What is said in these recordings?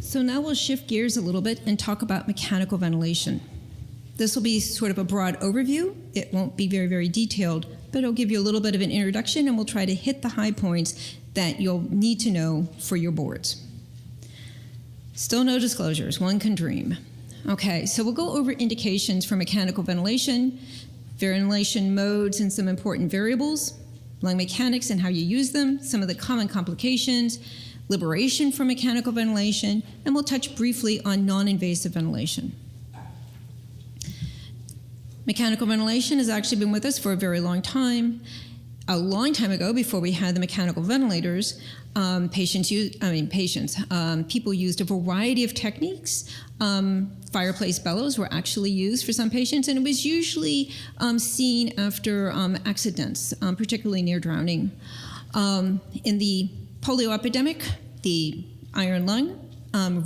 So now we'll shift gears a little bit and talk about mechanical ventilation. This will be sort of a broad overview. It won't be very, very detailed, but it'll give you a little bit of an introduction, and we'll try to hit the high points that you'll need to know for your boards. Still no disclosures, one can dream. Okay, so we'll go over indications for mechanical ventilation modes and some important variables, lung mechanics and how you use them, some of the common complications, liberation from mechanical ventilation, and we'll touch briefly on non-invasive ventilation. Mechanical ventilation has actually been with us for a very long time. A long time ago, before we had the mechanical ventilators, people used a variety of techniques. Fireplace bellows were actually used for some patients, and it was usually seen after accidents, particularly near drowning. In the polio epidemic, the iron lung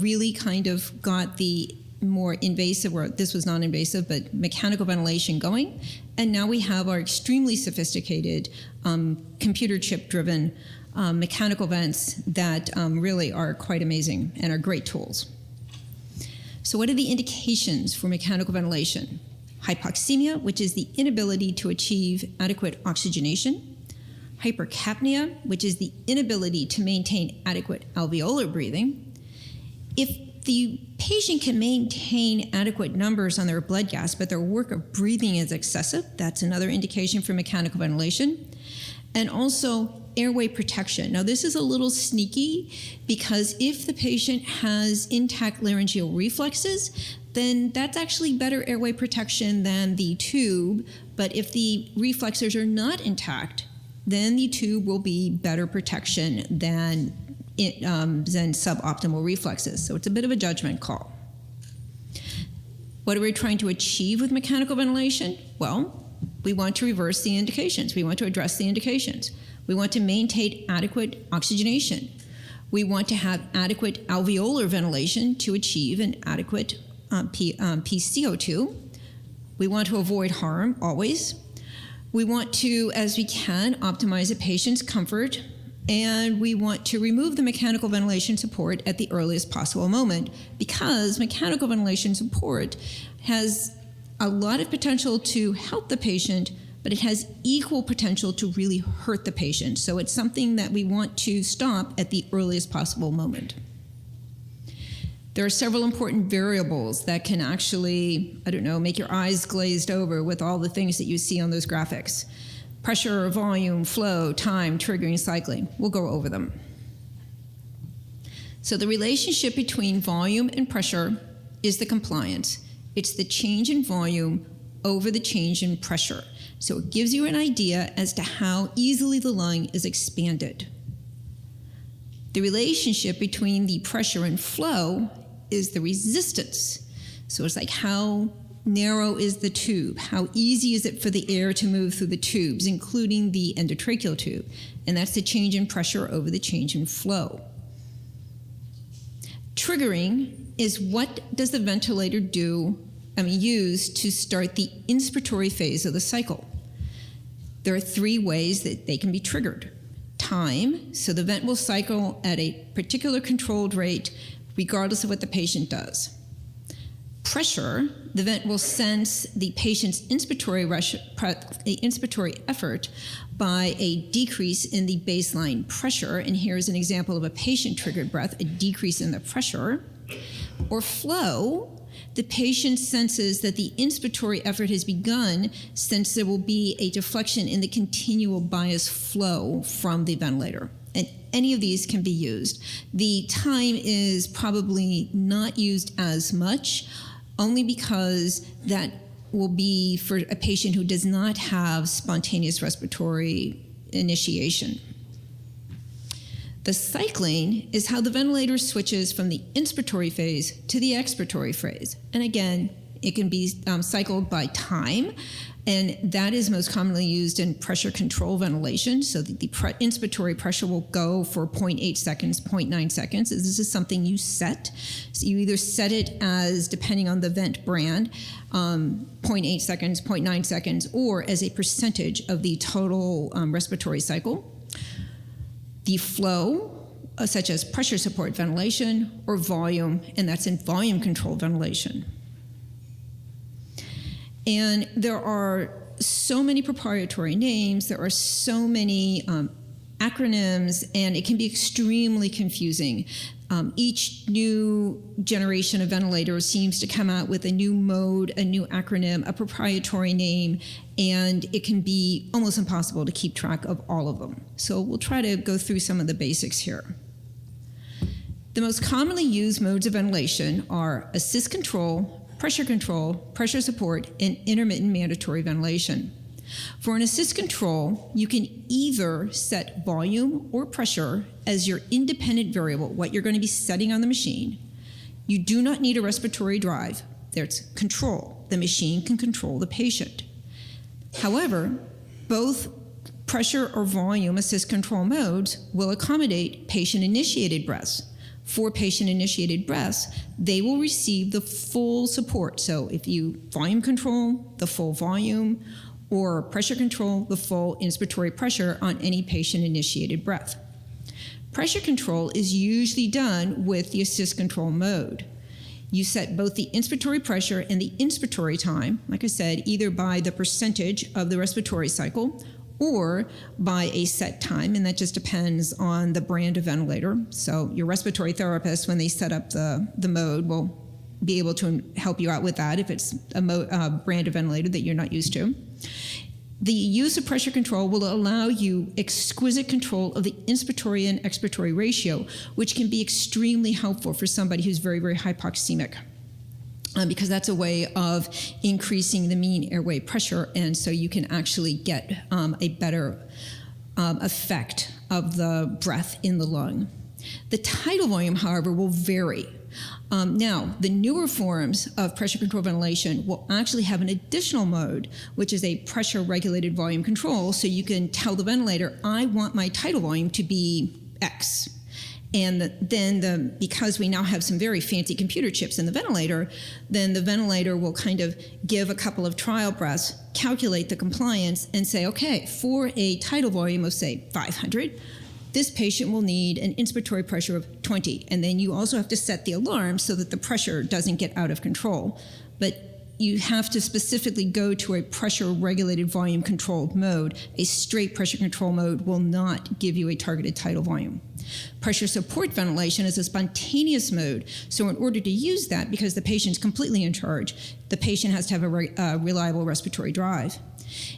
really kind of got the more invasive, or this was non-invasive, but mechanical ventilation going. And now we have our extremely sophisticated computer chip-driven mechanical vents that really are quite amazing and are great tools. So what are the indications for mechanical ventilation? Hypoxemia, which is the inability to achieve adequate oxygenation. Hypercapnia, which is the inability to maintain adequate alveolar breathing. If the patient can maintain adequate numbers on their blood gas, but their work of breathing is excessive, that's another indication for mechanical ventilation. And also airway protection. Now, this is a little sneaky because if the patient has intact laryngeal reflexes, then that's actually better airway protection than the tube. But if the reflexes are not intact, then the tube will be better protection than suboptimal reflexes. So it's a bit of a judgment call. What are we trying to achieve with mechanical ventilation? Well, we want to reverse the indications. We want to address the indications. We want to maintain adequate oxygenation. We want to have adequate alveolar ventilation to achieve an adequate PCO2. We want to avoid harm, always. We want to, as we can, optimize a patient's comfort, and we want to remove the mechanical ventilation support at the earliest possible moment, because mechanical ventilation support has a lot of potential to help the patient, but it has equal potential to really hurt the patient. So it's something that we want to stop at the earliest possible moment. There are several important variables that can actually, make your eyes glazed over with all the things that you see on those graphics. Pressure, volume, flow, time, triggering, cycling. We'll go over them. So the relationship between volume and pressure is the compliance. It's the change in volume over the change in pressure. So it gives you an idea as to how easily the lung is expanded. The relationship between the pressure and flow is the resistance. So it's like how narrow is the tube? How easy is it for the air to move through the tubes, including the endotracheal tube? And that's the change in pressure over the change in flow. Triggering is what does the ventilator use to start the inspiratory phase of the cycle. There are 3 ways that they can be triggered. Time, so the vent will cycle at a particular controlled rate regardless of what the patient does. Pressure, the vent will sense the patient's inspiratory effort by a decrease in the baseline pressure, and here's an example of a patient-triggered breath, a decrease in the pressure. Or flow, the patient senses that the inspiratory effort has begun, since there will be a deflection in the continual bias flow from the ventilator. And any of these can be used. The time is probably not used as much, only because that will be for a patient who does not have spontaneous respiratory initiation. The cycling is how the ventilator switches from the inspiratory phase to the expiratory phase. And again, it can be cycled by time, and that is most commonly used in pressure control ventilation. So the inspiratory pressure will go for 0.8 seconds, 0.9 seconds. This is something you set. So you either set it as, depending on the vent brand, 0.8 seconds, 0.9 seconds, or as a percentage of the total respiratory cycle. The flow such as pressure support ventilation or volume, and that's in volume controlled ventilation. And there are so many proprietary names, there are so many acronyms, and it can be extremely confusing. Each new generation of ventilators seems to come out with a new mode, a new acronym, a proprietary name, and it can be almost impossible to keep track of all of them. So we'll try to go through some of the basics here. The most commonly used modes of ventilation are assist control, pressure support, and intermittent mandatory ventilation. For an assist control, you can either set volume or pressure as your independent variable, what you're going to be setting on the machine. You do not need a respiratory drive. There's control. The machine can control the patient. However, both pressure or volume assist control modes will accommodate patient-initiated breaths. For patient-initiated breaths, they will receive the full support. So if you volume control, the full volume, or pressure control, the full inspiratory pressure on any patient-initiated breath. Pressure control is usually done with the assist control mode. You set both the inspiratory pressure and the inspiratory time, like I said, either by the percentage of the respiratory cycle or by a set time, and that just depends on the brand of ventilator. So your respiratory therapist, when they set up the mode, will be able to help you out with that if it's a brand of ventilator that you're not used to. The use of pressure control will allow you exquisite control of the inspiratory and expiratory ratio, which can be extremely helpful for somebody who's very, very hypoxemic, because that's a way of increasing the mean airway pressure, and so you can actually get a better effect of the breath in the lung. The tidal volume, however, will vary. Now, the newer forms of pressure control ventilation will actually have an additional mode, which is a pressure-regulated volume control, so you can tell the ventilator, I want my tidal volume to be X. And then because we now have some very fancy computer chips in the ventilator, then the ventilator will kind of give a couple of trial breaths, calculate the compliance, and say, okay, for a tidal volume of, say, 500, this patient will need an inspiratory pressure of 20. And then you also have to set the alarm so that the pressure doesn't get out of control. But you have to specifically go to a pressure-regulated volume-controlled mode. A straight pressure control mode will not give you a targeted tidal volume. Pressure support ventilation is a spontaneous mode. So in order to use that, because the patient's completely in charge, the patient has to have a reliable respiratory drive.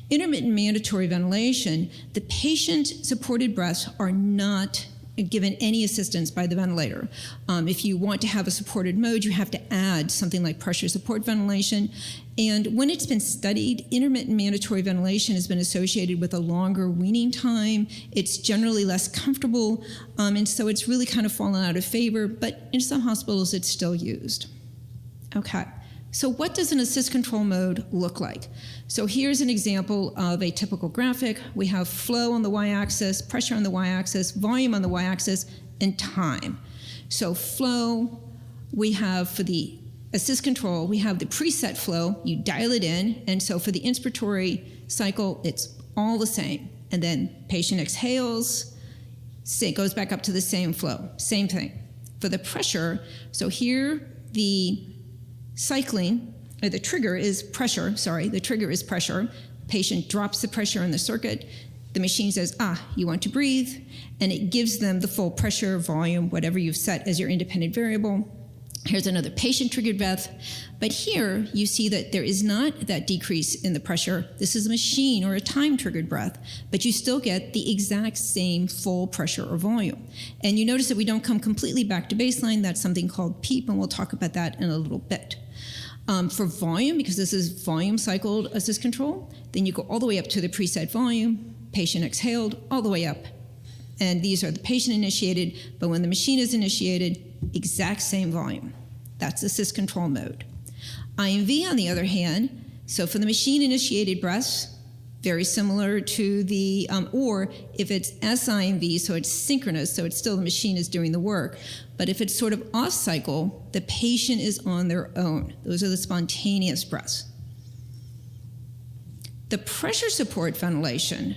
Intermittent mandatory ventilation, the patient-supported breaths are not given any assistance by the ventilator. If you want to have a supported mode, you have to add something like pressure support ventilation. And when it's been studied, intermittent mandatory ventilation has been associated with a longer weaning time. It's generally less comfortable, and so it's really kind of fallen out of favor, but in some hospitals it's still used. Okay. So what does an assist control mode look like? So here's an example of a typical graphic. We have flow on the y-axis, pressure on the y-axis, volume on the y-axis, and time. So flow, we have for the assist control, we have the preset flow, you dial it in, and so for the inspiratory cycle, it's all the same. And then patient exhales, it goes back up to the same flow, same thing. For the pressure, so here the cycling, or the trigger is pressure, the trigger is pressure. Patient drops the pressure in the circuit. The machine says, you want to breathe, and it gives them the full pressure, volume, whatever you've set as your independent variable. Here's another patient-triggered breath. But here, you see that there is not that decrease in the pressure. This is a machine or a time-triggered breath, but you still get the exact same full pressure or volume. And you notice that we don't come completely back to baseline. That's something called PEEP, and we'll talk about that in a little bit. For volume, because this is volume-cycled assist control, then you go all the way up to the preset volume, patient exhaled, all the way up. And these are the patient-initiated, but when the machine is initiated, exact same volume. That's assist control mode. IMV, on the other hand, so for the machine-initiated breaths, very similar to the, or if it's SIMV, so it's synchronous, so it's still the machine is doing the work. But if it's sort of off cycle, the patient is on their own. Those are the spontaneous breaths. The pressure support ventilation,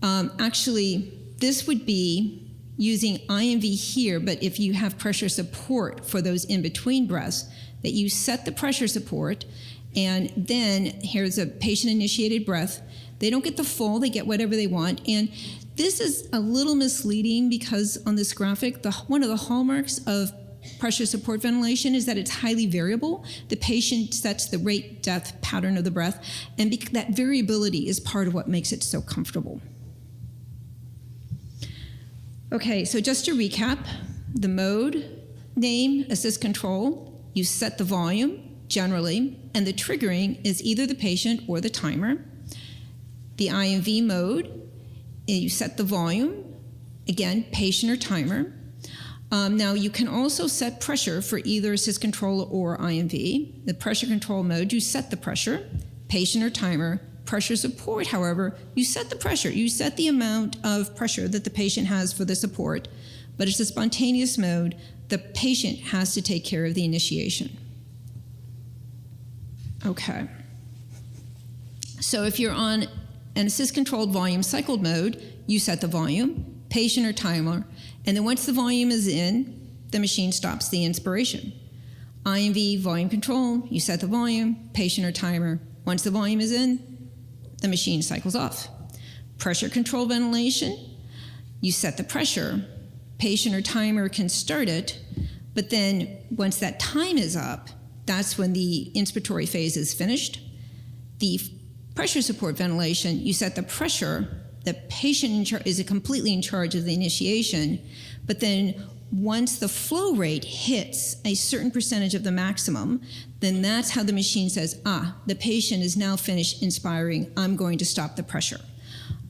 actually, this would be using IMV here, but if you have pressure support for those in-between breaths, that you set the pressure support, and then here's a patient-initiated breath. They don't get the full, they get whatever they want. And this is a little misleading because on this graphic, one of the hallmarks of pressure support ventilation is that it's highly variable. The patient sets the rate, depth, pattern of the breath, and that variability is part of what makes it so comfortable. Okay, so just to recap, the mode, name, assist control, you set the volume generally, and the triggering is either the patient or the timer. The IMV mode, you set the volume, again, patient or timer. Now, you can also set pressure for either assist control or IMV. The pressure control mode, you set the pressure, patient or timer. Pressure support, however, you set the pressure. You set the amount of pressure that the patient has for the support, but it's a spontaneous mode. The patient has to take care of the initiation. Okay. So if you're on an assist-controlled volume cycled mode, you set the volume, patient or timer, and then once the volume is in, the machine stops the inspiration. IMV volume control, you set the volume, patient or timer. Once the volume is in, the machine cycles off. Pressure control ventilation, you set the pressure. Patient or timer can start it, but then once that time is up, that's when the inspiratory phase is finished. The pressure support ventilation, you set the pressure. The patient is completely in charge of the initiation, but then once the flow rate hits a certain percentage of the maximum, then that's how the machine says, the patient is now finished inspiring, I'm going to stop the pressure.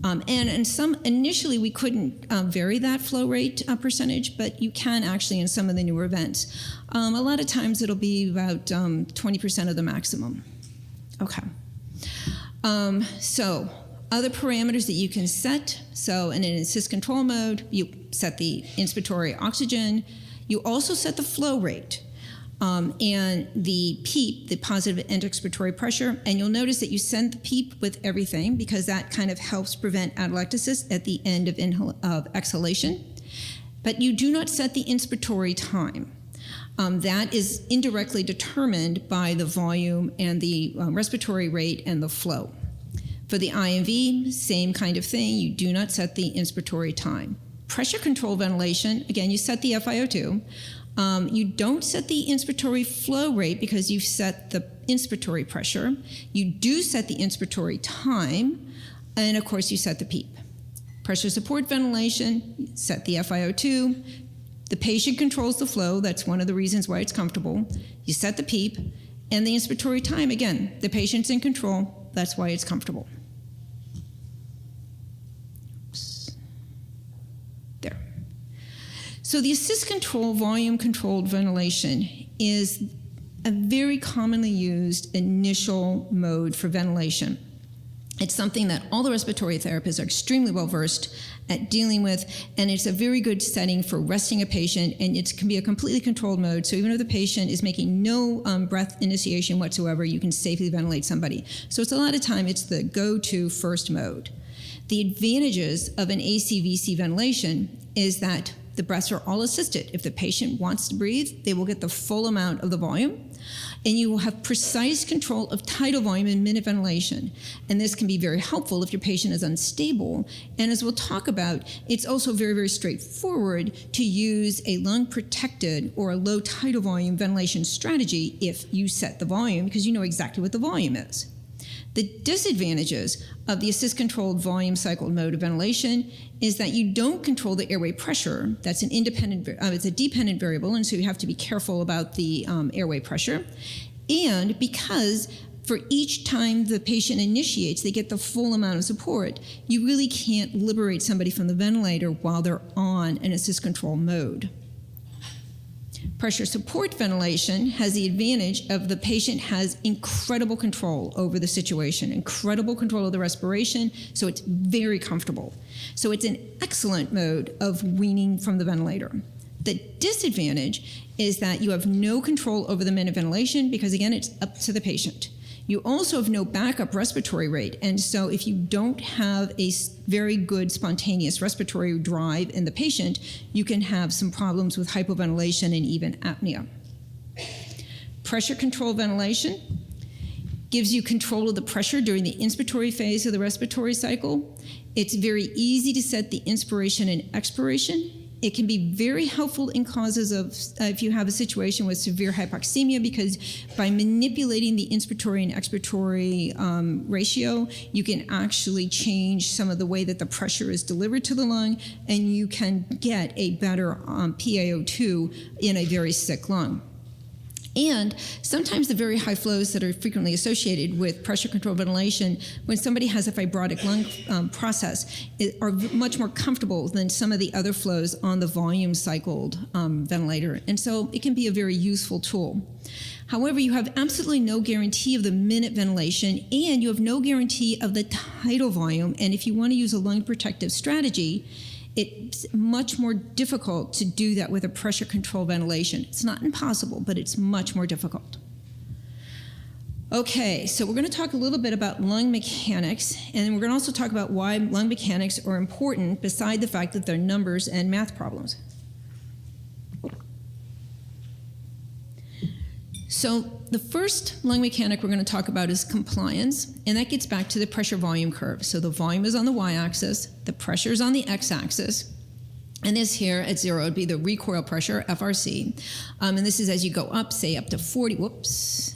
Initially we couldn't vary that flow rate percentage, but you can actually in some of the newer events. A lot of times it'll be about 20% of the maximum. Okay. So other parameters that you can set. So in an assist control mode, you set the inspiratory oxygen. You also set the flow rate and the PEEP, the positive end expiratory pressure. And you'll notice that you send the PEEP with everything because that kind of helps prevent atelectasis at the end of exhalation. But you do not set the inspiratory time. That is indirectly determined by the volume and the respiratory rate and the flow. For the IMV, same kind of thing. You do not set the inspiratory time. Pressure control ventilation, again, you set the FiO2. You don't set the inspiratory flow rate because you've set the inspiratory pressure. You do set the inspiratory time, and of course you set the PEEP. Pressure support ventilation, you set the FiO2. The patient controls the flow. That's one of the reasons why it's comfortable. You set the PEEP, and the inspiratory time, again, the patient's in control. That's why it's comfortable. There. So the assist control volume controlled ventilation is a very commonly used initial mode for ventilation. It's something that all the respiratory therapists are extremely well versed at dealing with, and it's a very good setting for resting a patient, and it can be a completely controlled mode, so even if the patient is making no breath initiation whatsoever, you can safely ventilate somebody. So it's a lot of time, it's the go-to first mode. The advantages of an ACVC ventilation is that the breaths are all assisted. If the patient wants to breathe, they will get the full amount of the volume, and you will have precise control of tidal volume and minute ventilation. And this can be very helpful if your patient is unstable. And as we'll talk about, it's also very, very straightforward to use a lung-protected or a low tidal volume ventilation strategy if you set the volume, because you know exactly what the volume is. The disadvantages of the assist-controlled volume cycled mode of ventilation is that you don't control the airway pressure. That's an independent, it's a dependent variable, and so you have to be careful about the airway pressure. And because for each time the patient initiates, they get the full amount of support, you really can't liberate somebody from the ventilator while they're on an assist-control mode. Pressure support ventilation has the advantage of the patient has incredible control over the situation, incredible control of the respiration, so it's very comfortable. So it's an excellent mode of weaning from the ventilator. The disadvantage is that you have no control over the minute ventilation because, again, it's up to the patient. You also have no backup respiratory rate. And so if you don't have a very good spontaneous respiratory drive in the patient, you can have some problems with hypoventilation and even apnea. Pressure control ventilation gives you control of the pressure during the inspiratory phase of the respiratory cycle. It's very easy to set the inspiration and expiration. It can be very helpful in causes of, if you have a situation with severe hypoxemia, because by manipulating the inspiratory and expiratory ratio, you can actually change some of the way that the pressure is delivered to the lung, and you can get a better PaO2 in a very sick lung. And sometimes the very high flows that are frequently associated with pressure control ventilation, when somebody has a fibrotic lung process, are much more comfortable than some of the other flows on the volume cycled ventilator. And so it can be a very useful tool. However, you have absolutely no guarantee of the minute ventilation, and you have no guarantee of the tidal volume. And if you want to use a lung protective strategy, it's much more difficult to do that with a pressure control ventilation. It's not impossible, but it's much more difficult. Okay, so we're going to talk a little bit about lung mechanics, and then we're going to also talk about why lung mechanics are important beside the fact that they're numbers and math problems. So the first lung mechanic we're going to talk about is compliance, and that gets back to the pressure volume curve. So the volume is on the y-axis, the pressure is on the x-axis, and this here at 0 would be the recoil pressure, FRC. And this is as you go up, say up to 40, whoops.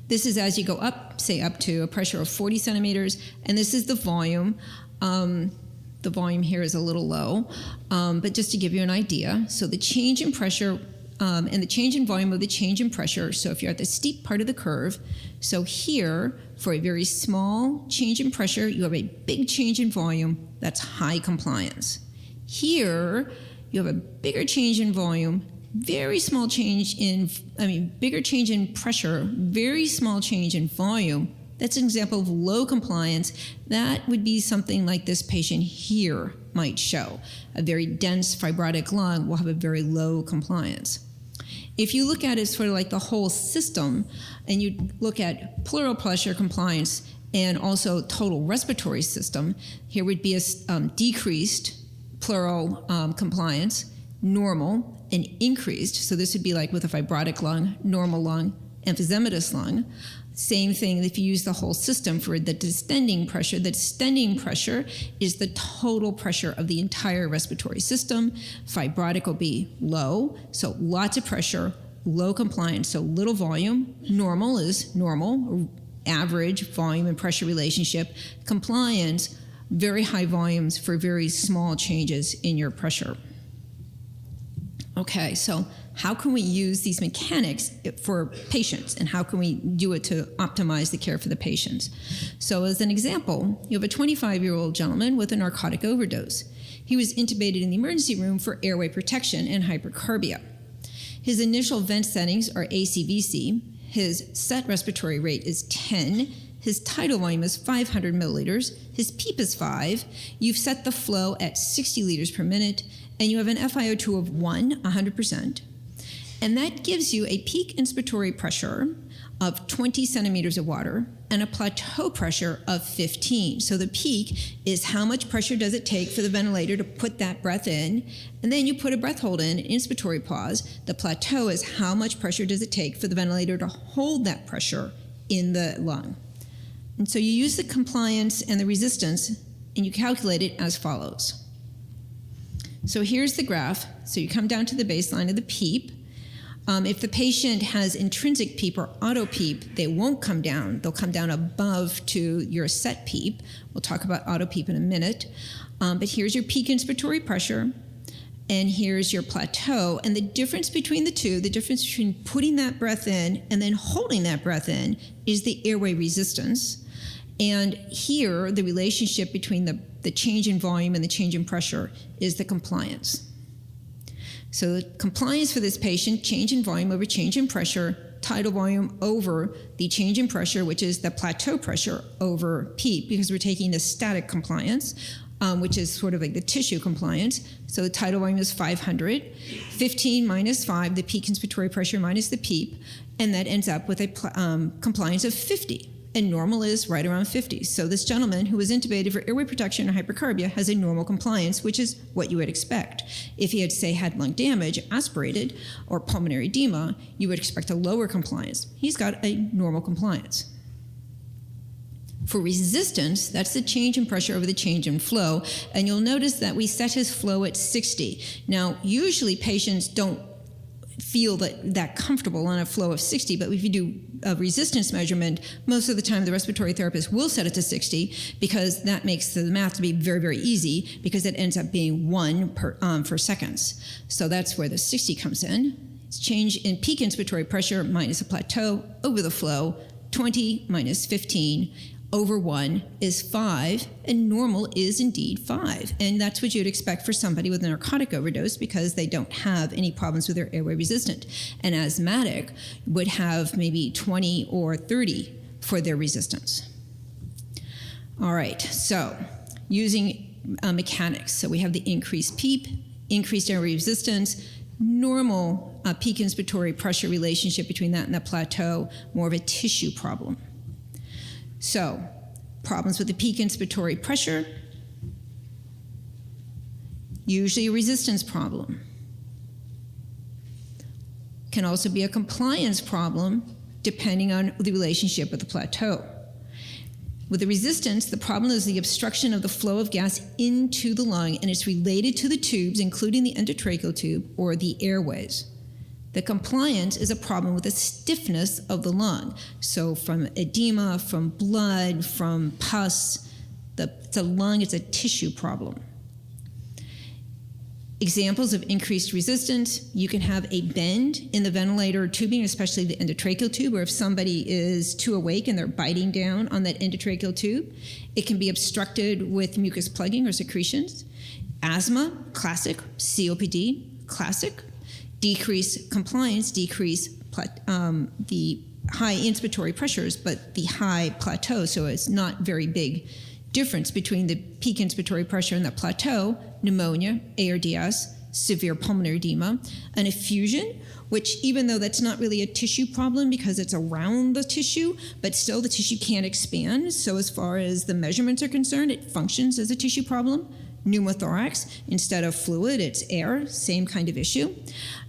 This is as you go up, say up to a pressure of 40 centimeters, and this is the volume. The volume here is a little low, but just to give you an idea, so the change in pressure and the change in volume of the change in pressure. So if you're at the steep part of the curve, so here, for a very small change in pressure, you have a big change in volume, that's high compliance. Here, you have a bigger change in volume, very small change in, bigger change in pressure, very small change in volume. That's an example of low compliance. That would be something like this patient here might show. A very dense fibrotic lung will have a very low compliance. If you look at it sort of like the whole system, and you look at pleural pressure compliance and also total respiratory system, here would be a decreased pleural compliance, normal, and increased. So this would be like with a fibrotic lung, normal lung, emphysematous lung. Same thing if you use the whole system for the distending pressure. The distending pressure is the total pressure of the entire respiratory system. Fibrotic will be low, so lots of pressure, low compliance, so little volume. Normal is normal, average volume and pressure relationship. Compliance, very high volumes for very small changes in your pressure. Okay, so how can we use these mechanics for patients, and how can we do it to optimize the care for the patients? So as an example, you have a 25-year-old gentleman with a narcotic overdose. He was intubated in the emergency room for airway protection and hypercarbia. His initial vent settings are ACVC. His set respiratory rate is 10. His tidal volume is 500 milliliters. His PEEP is 5. You've set the flow at 60 liters per minute, and you have an FiO2 of 100%. And that gives you a peak inspiratory pressure of 20 centimeters of water and a plateau pressure of 15. So the peak is how much pressure does it take for the ventilator to put that breath in, and then you put a breath hold in, an inspiratory pause. The plateau is how much pressure does it take for the ventilator to hold that pressure in the lung. And so you use the compliance and the resistance, and you calculate it as follows. So here's the graph. So you come down to the baseline of the PEEP. If the patient has intrinsic PEEP or auto PEEP, they won't come down. They'll come down above to your set PEEP. We'll talk about auto PEEP in a minute. But here's your peak inspiratory pressure, and here's your plateau. And the difference between the two, the difference between putting that breath in and then holding that breath in, is the airway resistance. And here, the relationship between the change in volume and the change in pressure is the compliance. So the compliance for this patient, change in volume over change in pressure, tidal volume over the change in pressure, which is the plateau pressure over PEEP, because we're taking the static compliance. which is sort of like the tissue compliance. So the tidal volume is 500. 15 minus 5, the peak inspiratory pressure minus the PEEP, and that ends up with a compliance of 50. And normal is right around 50. So this gentleman who was intubated for airway protection or hypercarbia has a normal compliance, which is what you would expect. If he had, say, had lung damage, aspirated, or pulmonary edema, you would expect a lower compliance. He's got a normal compliance. For resistance, that's the change in pressure over the change in flow, and you'll notice that we set his flow at 60. Now, usually patients don't feel that comfortable on a flow of 60, but if you do a resistance measurement, most of the time the respiratory therapist will set it to 60 because that makes the math to be very, very easy because it ends up being 1 per seconds. So that's where the 60 comes in. It's change in peak inspiratory pressure minus a plateau over the flow, 20 minus 15 over 1 is 5, and normal is indeed 5. And that's what you'd expect for somebody with a narcotic overdose because they don't have any problems with their airway resistant. An asthmatic would have maybe 20 or 30 for their resistance. All right, so using mechanics. So we have the increased PEEP, increased airway resistance, normal peak inspiratory pressure relationship between that and the plateau, more of a tissue problem. So, problems with the peak inspiratory pressure, usually a resistance problem. Can also be a compliance problem depending on the relationship with the plateau. With the resistance, the problem is the obstruction of the flow of gas into the lung, and it's related to the tubes, including the endotracheal tube or the airways. The compliance is a problem with the stiffness of the lung. So from edema, from blood, from pus, the lung is a tissue problem. Examples of increased resistance, you can have a bend in the ventilator tubing, especially the endotracheal tube, where if somebody is too awake and they're biting down on that endotracheal tube, it can be obstructed with mucus plugging or secretions. Asthma, classic. COPD, classic. Decrease compliance, decrease the high inspiratory pressures, but the high plateau, so it's not very big difference between the peak inspiratory pressure and the plateau. Pneumonia, ARDS, severe pulmonary edema, an effusion, which even though that's not really a tissue problem because it's around the tissue, but still the tissue can't expand, so as far as the measurements are concerned, it functions as a tissue problem. Pneumothorax, instead of fluid, it's air, same kind of issue.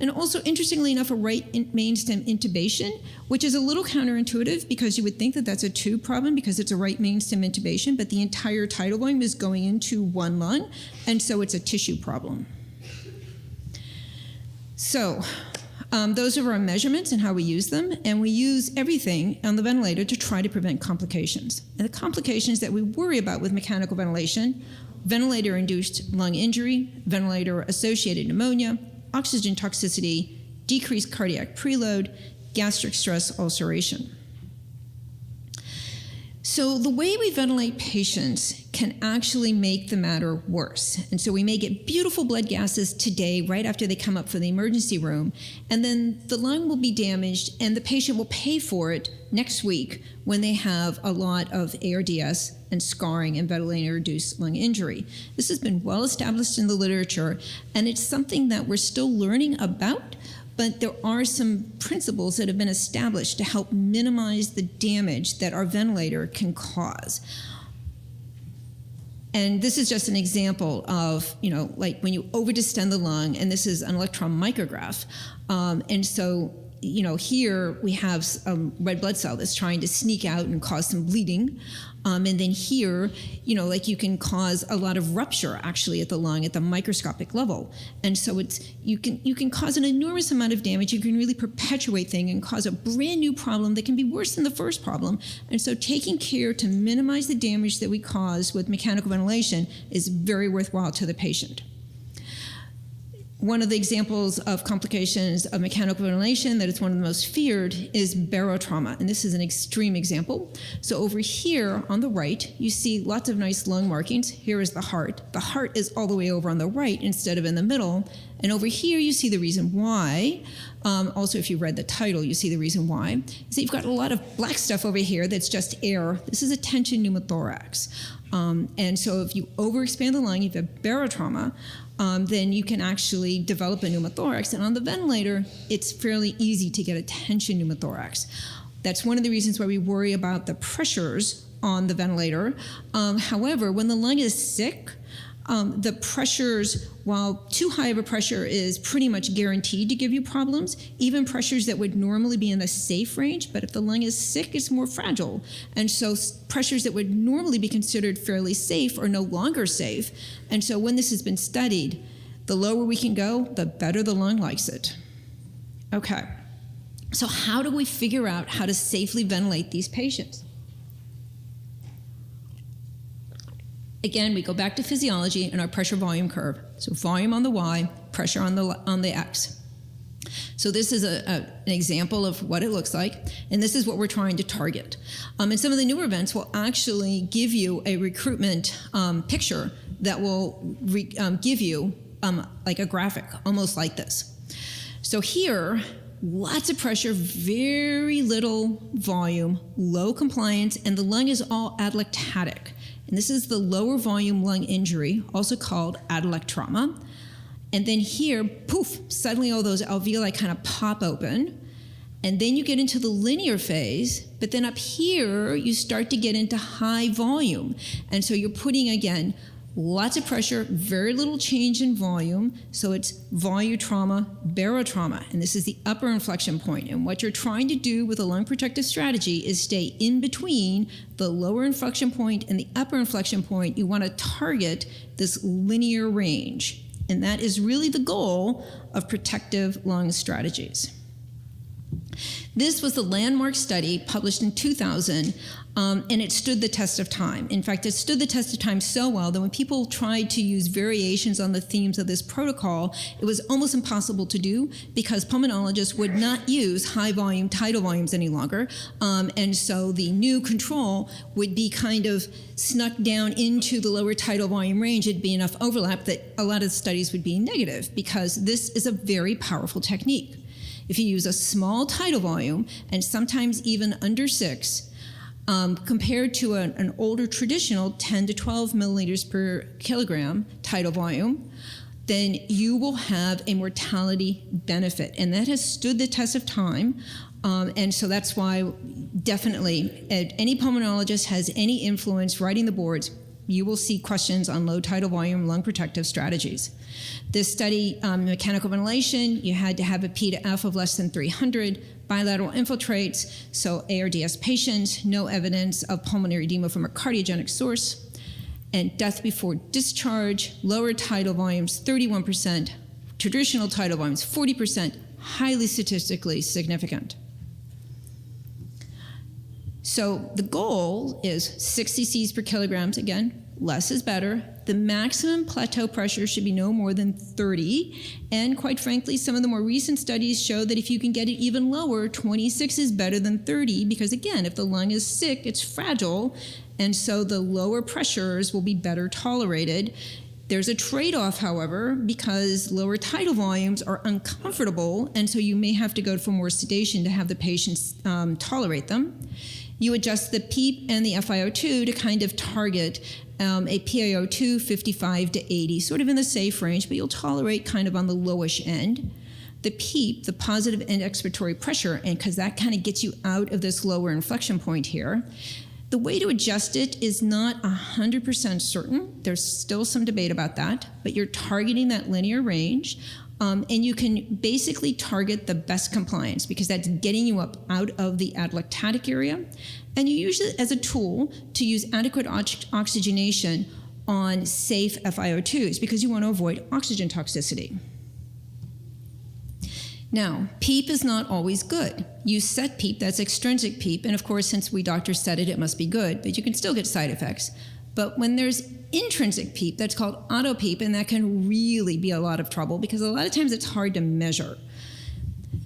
And also, interestingly enough, a right mainstem intubation, which is a little counterintuitive because you would think that that's a tube problem because it's a right mainstem intubation, but the entire tidal volume is going into one lung, and so it's a tissue problem. So, those are our measurements and how we use them, and we use everything on the ventilator to try to prevent complications. And the complications that we worry about with mechanical ventilation: ventilator-induced lung injury, ventilator-associated pneumonia, oxygen toxicity, decreased cardiac preload, gastric stress ulceration. So the way we ventilate patients can actually make the matter worse. And so we may get beautiful blood gases today right after they come up from the emergency room, and then the lung will be damaged and the patient will pay for it next week when they have a lot of ARDS and scarring and ventilator-induced lung injury. This has been well established in the literature, and it's something that we're still learning about, but there are some principles that have been established to help minimize the damage that our ventilator can cause. And this is just an example of, like when you overdistend the lung, and this is an electron micrograph. And so, here we have a red blood cell that's trying to sneak out and cause some bleeding. And then here, you can cause a lot of rupture actually at the lung at the microscopic level. And so you can cause an enormous amount of damage. You can really perpetuate things and cause a brand new problem that can be worse than the first problem. And so taking care to minimize the damage that we cause with mechanical ventilation is very worthwhile to the patient. One of the examples of complications of mechanical ventilation that is one of the most feared is barotrauma, and this is an extreme example. So over here on the right, you see lots of nice lung markings. Here is the heart. The heart is all the way over on the right instead of in the middle. And over here, you see the reason why. Also, if you read the title, you see the reason why. So you've got a lot of black stuff over here that's just air. This is a tension pneumothorax. And so if you overexpand the lung, if you have barotrauma, then you can actually develop a pneumothorax. And on the ventilator, it's fairly easy to get a tension pneumothorax. That's one of the reasons why we worry about the pressures on the ventilator. However, when the lung is sick, the pressures, while too high of a pressure is pretty much guaranteed to give you problems, even pressures that would normally be in the safe range, but if the lung is sick, it's more fragile. And so pressures that would normally be considered fairly safe are no longer safe. And so when this has been studied, the lower we can go, the better the lung likes it. Okay, so how do we figure out how to safely ventilate these patients? Again, we go back to physiology and our pressure volume curve. So volume on the Y, pressure on the X. So this is an example of what it looks like, and this is what we're trying to target. And some of the newer events will actually give you a recruitment picture that will give you like a graphic, almost like this. So here, lots of pressure, very little volume, low compliance, and the lung is all atelectatic. And this is the lower volume lung injury, also called atelectrauma. And then here, poof, suddenly all those alveoli kind of pop open. And then you get into the linear phase, but then up here, you start to get into high volume. And so you're putting, again, lots of pressure, very little change in volume. So it's volutrauma, barotrauma, and this is the upper inflection point. And what you're trying to do with a lung protective strategy is stay in between the lower inflection point and the upper inflection point. You want to target this linear range. And that is really the goal of protective lung strategies. This was the landmark study published in 2000, and it stood the test of time. In fact, it stood the test of time so well that when people tried to use variations on the themes of this protocol, it was almost impossible to do because pulmonologists would not use high volume tidal volumes any longer. And so the new control would be kind of snuck down into the lower tidal volume range. It'd be enough overlap that a lot of studies would be negative because this is a very powerful technique. If you use a small tidal volume, and sometimes even under 6, compared to an older traditional 10 to 12 milliliters per kilogram tidal volume, then you will have a mortality benefit. And that has stood the test of time. And so that's why definitely any pulmonologist has any influence writing the boards, you will see questions on low tidal volume lung protective strategies. This study, mechanical ventilation, you had to have a P to F of less than 300, bilateral infiltrates, so ARDS patients, no evidence of pulmonary edema from a cardiogenic source, and death before discharge, lower tidal volumes 31%, traditional tidal volumes 40%, highly statistically significant. So the goal is 60 Cs per kilograms. Again, less is better. The maximum plateau pressure should be no more than 30. And quite frankly, some of the more recent studies show that if you can get it even lower, 26 is better than 30 because, again, if the lung is sick, it's fragile. And so the lower pressures will be better tolerated. There's a trade-off, however, because lower tidal volumes are uncomfortable, and so you may have to go for more sedation to have the patients tolerate them. You adjust the PEEP and the FiO2 to kind of target a PiO2 55 to 80, sort of in the safe range, but you'll tolerate kind of on the lowish end. The PEEP, the positive end expiratory pressure, and because that kind of gets you out of this lower inflection point here. The way to adjust it is not 100% certain. There's still some debate about that, but you're targeting that linear range. And you can basically target the best compliance because that's getting you up out of the atelectatic area. And you use it as a tool to use adequate oxygenation on safe FiO2s because you want to avoid oxygen toxicity. Now, PEEP is not always good. You set PEEP, that's extrinsic PEEP, and of course, since we doctors set it, it must be good, but you can still get side effects. But when there's intrinsic PEEP that's called auto PEEP, and that can really be a lot of trouble because a lot of times it's hard to measure.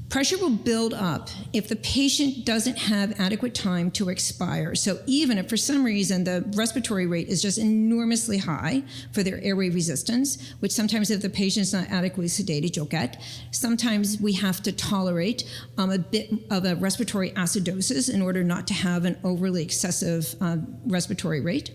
Pressure will build up if the patient doesn't have adequate time to expire. So even if for some reason the respiratory rate is just enormously high for their airway resistance, which sometimes if the patient's not adequately sedated, you'll get. Sometimes we have to tolerate a bit of a respiratory acidosis in order not to have an overly excessive respiratory rate.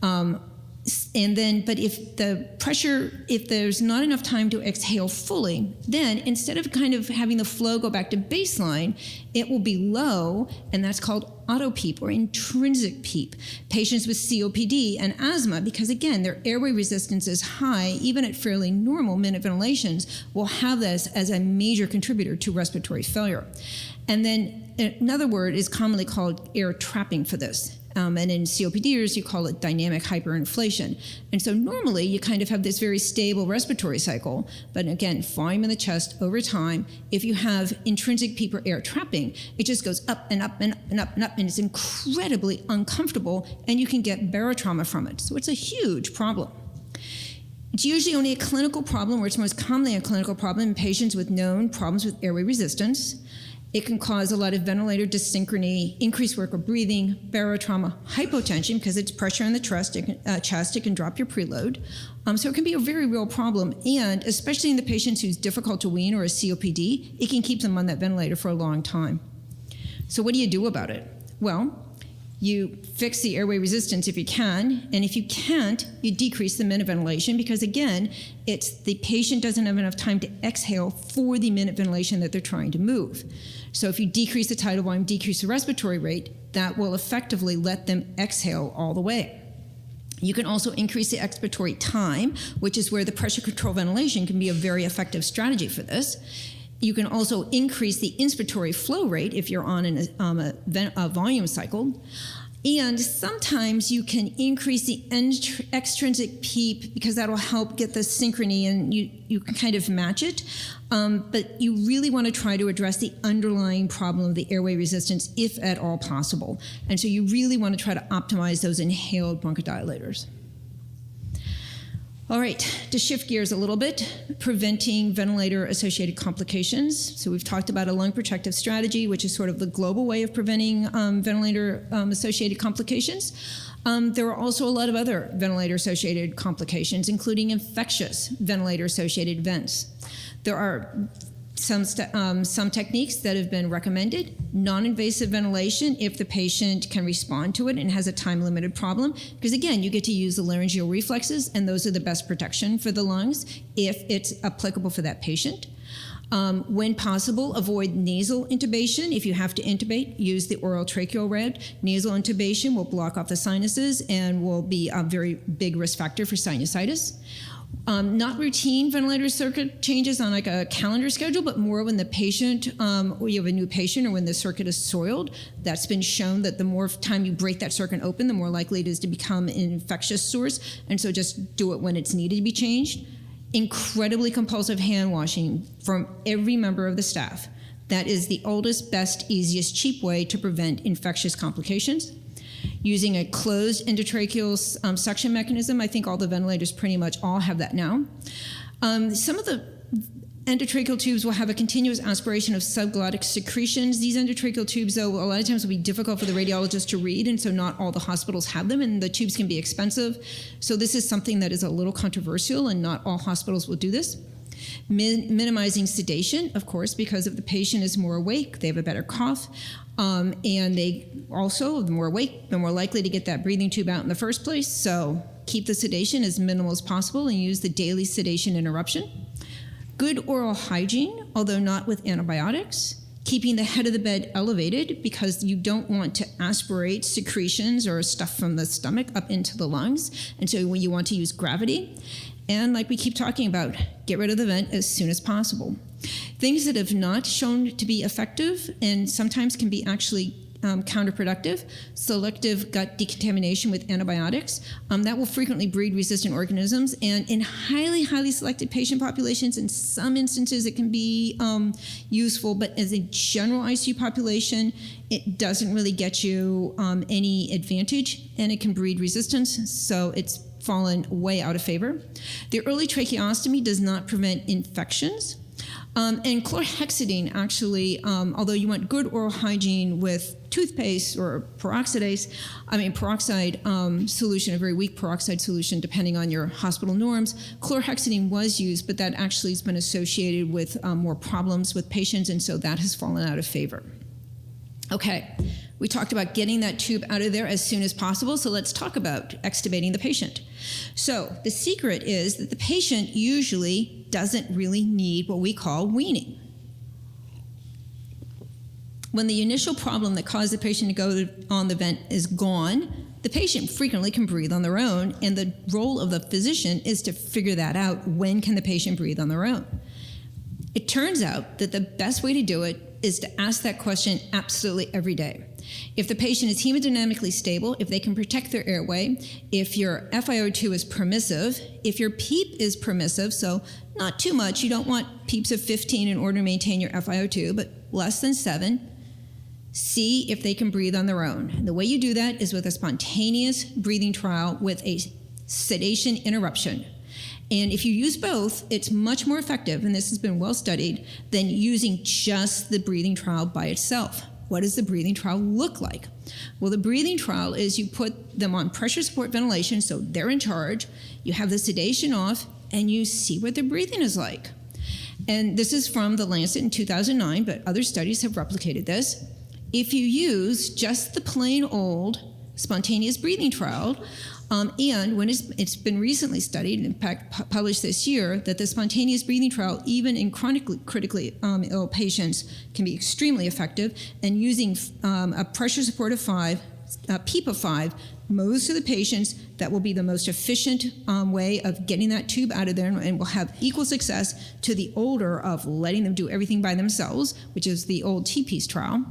But if there's not enough time to exhale fully, then instead of kind of having the flow go back to baseline, it will be low, and that's called auto PEEP or intrinsic PEEP. Patients with COPD and asthma, because again, their airway resistance is high, even at fairly normal minute ventilations, will have this as a major contributor to respiratory failure. And then another word is commonly called air trapping for this. And in COPDers, you call it dynamic hyperinflation. And so normally you kind of have this very stable respiratory cycle, but again, volume in the chest over time. If you have intrinsic PEEP or air trapping, it just goes up and up and up and up and up, and it's incredibly uncomfortable, and you can get barotrauma from it. So it's a huge problem. It's usually only a clinical problem, or it's most commonly a clinical problem in patients with known problems with airway resistance. It can cause a lot of ventilator dyssynchrony, increased work of breathing, barotrauma, hypotension, because it's pressure in the chest, it can drop your preload. So it can be a very real problem, and especially in the patients who's difficult to wean or a COPD, it can keep them on that ventilator for a long time. So what do you do about it? Well, you fix the airway resistance if you can, and if you can't, you decrease the minute ventilation because, again, it's the patient doesn't have enough time to exhale for the minute ventilation that they're trying to move. So if you decrease the tidal volume, decrease the respiratory rate, that will effectively let them exhale all the way. You can also increase the expiratory time, which is where the pressure control ventilation can be a very effective strategy for this. You can also increase the inspiratory flow rate if you're on a volume cycle. And sometimes you can increase the extrinsic PEEP because that'll help get the synchrony and you can kind of match it. But you really want to try to address the underlying problem of the airway resistance if at all possible. And so you really want to try to optimize those inhaled bronchodilators. All right, to shift gears a little bit, preventing ventilator-associated complications. So we've talked about a lung protective strategy, which is sort of the global way of preventing ventilator-associated complications. There are also a lot of other ventilator-associated complications, including infectious ventilator-associated events. There are some techniques that have been recommended. Non-invasive ventilation, if the patient can respond to it and has a time-limited problem, because again, you get to use the laryngeal reflexes, and those are the best protection for the lungs if it's applicable for that patient. When possible, avoid nasal intubation. If you have to intubate, use the oral tracheal red. Nasal intubation will block off the sinuses and will be a very big risk factor for sinusitis. Not routine ventilator circuit changes on like a calendar schedule, but more when the patient, or you have a new patient or when the circuit is soiled. That's been shown that the more time you break that circuit open, the more likely it is to become an infectious source. And so just do it when it's needed to be changed. Incredibly compulsive hand washing from every member of the staff. That is the oldest, best, easiest, cheap way to prevent infectious complications. Using a closed endotracheal suction mechanism. I think all the ventilators pretty much all have that now. Some of the endotracheal tubes will have a continuous aspiration of subglottic secretions. These endotracheal tubes, though, a lot of times will be difficult for the radiologist to read, and so not all the hospitals have them, and the tubes can be expensive. So this is something that is a little controversial, and not all hospitals will do this. Minimizing sedation, of course, because if the patient is more awake, they have a better cough, and they also, the more awake, the more likely to get that breathing tube out in the first place. So keep the sedation as minimal as possible and use the daily sedation interruption. Good oral hygiene, although not with antibiotics. Keeping the head of the bed elevated because you don't want to aspirate secretions or stuff from the stomach up into the lungs. And so when you want to use gravity. And like we keep talking about, get rid of the vent as soon as possible. Things that have not shown to be effective and sometimes can be actually counterproductive, selective gut decontamination with antibiotics. That will frequently breed resistant organisms, and in highly, highly selected patient populations, in some instances it can be useful, but as a general ICU population, it doesn't really get you any advantage, and it can breed resistance, so it's fallen way out of favor. The early tracheostomy does not prevent infections. And chlorhexidine actually, although you want good oral hygiene with toothpaste or peroxide solution, a very weak peroxide solution, depending on your hospital norms, chlorhexidine was used, but that actually has been associated with more problems with patients, and so that has fallen out of favor. Okay, we talked about getting that tube out of there as soon as possible, so let's talk about extubating the patient. So the secret is that the patient usually doesn't really need what we call weaning. When the initial problem that caused the patient to go on the vent is gone, the patient frequently can breathe on their own, and the role of the physician is to figure that out. When can the patient breathe on their own? It turns out that the best way to do it is to ask that question absolutely every day. If the patient is hemodynamically stable, if they can protect their airway, if your FiO2 is permissive, if your PEEP is permissive, so not too much, you don't want PEEPs of 15 in order to maintain your FiO2, but less than 7, see if they can breathe on their own. And the way you do that is with a spontaneous breathing trial with a sedation interruption. And if you use both, it's much more effective, and this has been well studied, than using just the breathing trial by itself. What does the breathing trial look like? Well, the breathing trial is you put them on pressure support ventilation, so they're in charge, you have the sedation off, and you see what their breathing is like. And this is from the Lancet in 2009, but other studies have replicated this. If you use just the plain old spontaneous breathing trial, and when it's been recently studied, in fact published this year, that the spontaneous breathing trial, even in critically ill patients, can be extremely effective. And using a pressure support of 5, a PEEP of 5, most of the patients, that will be the most efficient way of getting that tube out of there, and will have equal success to the older of letting them do everything by themselves, which is the old TPEACE trial.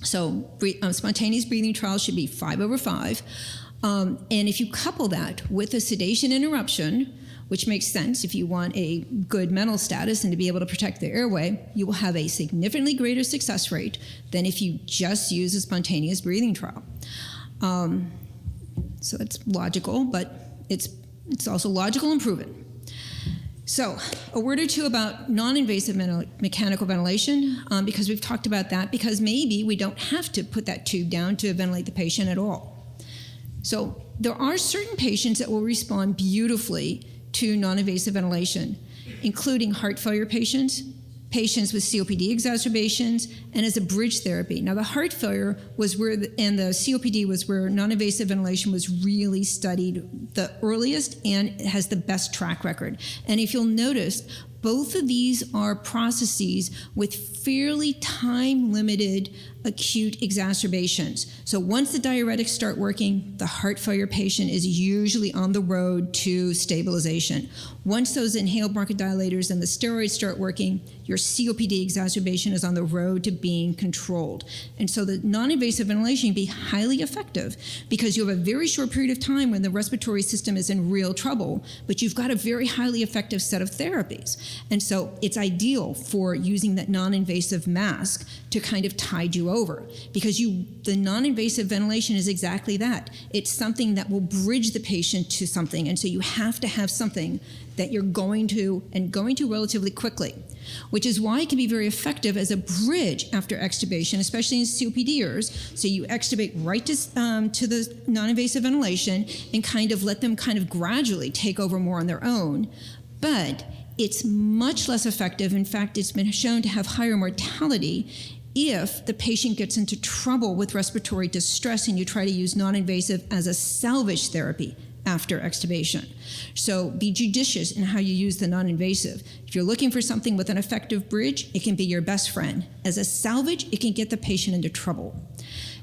So spontaneous breathing trial should be 5/5. And if you couple that with a sedation interruption, which makes sense if you want a good mental status and to be able to protect the airway, you will have a significantly greater success rate than if you just use a spontaneous breathing trial. So it's logical, but it's also logical and proven. So a word or two about non-invasive mechanical ventilation, because we've talked about that, because maybe we don't have to put that tube down to ventilate the patient at all. So there are certain patients that will respond beautifully to non-invasive ventilation, including heart failure patients, patients with COPD exacerbations, and as a bridge therapy. Now, the heart failure was where, and the COPD was where non-invasive ventilation was really studied the earliest and has the best track record. And if you'll notice, both of these are processes with fairly time-limited acute exacerbations. So once the diuretics start working, the heart failure patient is usually on the road to stabilization. Once those inhaled bronchodilators and the steroids start working, your COPD exacerbation is on the road to being controlled. And so the non-invasive ventilation can be highly effective because you have a very short period of time when the respiratory system is in real trouble, but you've got a very highly effective set of therapies. And so it's ideal for using that non-invasive mask to kind of tide you over, because the non-invasive ventilation is exactly that. It's something that will bridge the patient to something, and so you have to have something that you're going to relatively quickly, which is why it can be very effective as a bridge after extubation, especially in COPDers. So you extubate right to the non-invasive ventilation and kind of let them kind of gradually take over more on their own. But it's much less effective. In fact, it's been shown to have higher mortality if the patient gets into trouble with respiratory distress and you try to use non-invasive as a salvage therapy after extubation. So be judicious in how you use the non-invasive. If you're looking for something with an effective bridge, it can be your best friend. As a salvage, it can get the patient into trouble.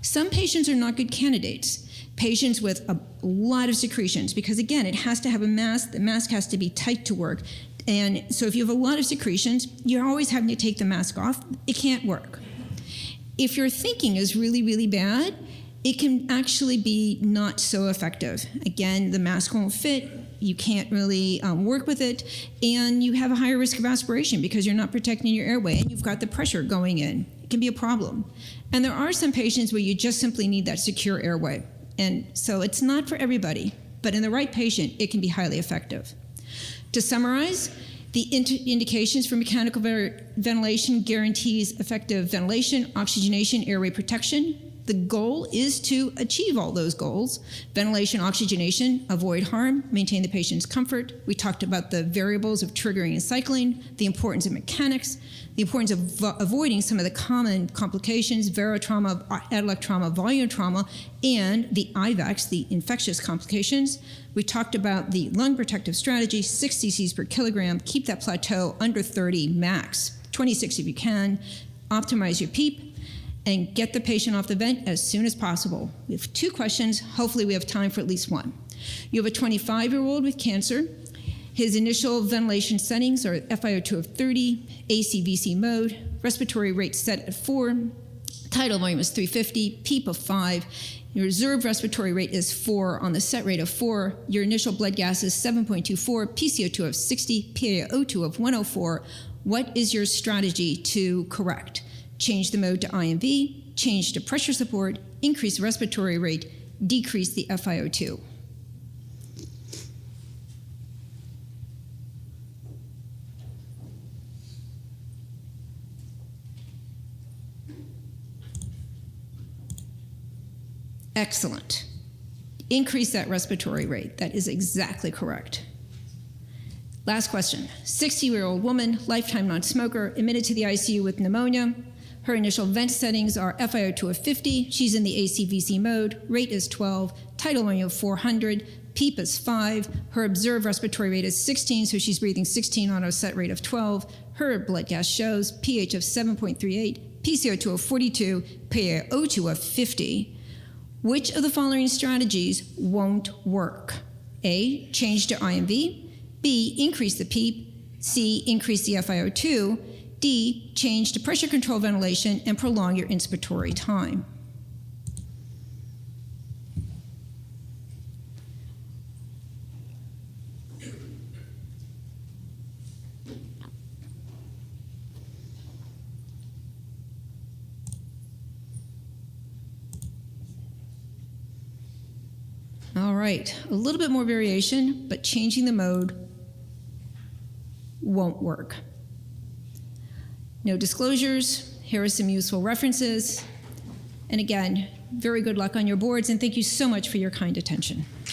Some patients are not good candidates. Patients with a lot of secretions, because again, it has to have a mask. The mask has to be tight to work. And so if you have a lot of secretions, you're always having to take the mask off. It can't work. If your thinking is really, really bad, it can actually be not so effective. Again, the mask won't fit, you can't really work with it, and you have a higher risk of aspiration because you're not protecting your airway and you've got the pressure going in. It can be a problem. And there are some patients where you just simply need that secure airway. And so it's not for everybody. but in the right patient, it can be highly effective. To summarize, the indications for mechanical ventilation guarantees effective ventilation, oxygenation, airway protection. The goal is to achieve all those goals. Ventilation, oxygenation, avoid harm, maintain the patient's comfort. We talked about the variables of triggering and cycling, the importance of mechanics, the importance of avoiding some of the common complications, barotrauma, atelectasis trauma, volume trauma, and the IVACs, the infectious complications. We talked about the lung protective strategy, 6 cc's per kilogram, keep that plateau under 30 max, 26 if you can, optimize your PEEP, and get the patient off the vent as soon as possible. We have 2 questions. Hopefully we have time for at least one. You have a 25-year-old with cancer. His initial ventilation settings are FiO2 of 30, AC/VC mode, respiratory rate set at 4, tidal volume is 350, PEEP of 5. Your reserved respiratory rate is 4 on the set rate of 4. Your initial blood gas is 7.24, PCO2 of 60, PaO2 of 104. What is your strategy to correct? Change the mode to IMV, change to pressure support, increase the respiratory rate, decrease the FiO2. Excellent. Increase that respiratory rate. That is exactly correct. Last question. 60-year-old woman, lifetime non-smoker, admitted to the ICU with pneumonia. Her initial vent settings are FiO2 of 50. She's in the AC/VC mode. Rate is 12. Tidal volume of 400. PEEP is 5. Her observed respiratory rate is 16, so she's breathing 16 on a set rate of 12. Her blood gas shows pH of 7.38, PCO2 of 42, PaO2 of 50. Which of the following strategies won't work? A, change to IMV. B, increase the PEEP. C, increase the FiO2. D, change to pressure control ventilation and prolong your inspiratory time. All right, a little bit more variation, but changing the mode won't work. No disclosures. Here are some useful references. And again, very good luck on your boards, and thank you so much for your kind attention.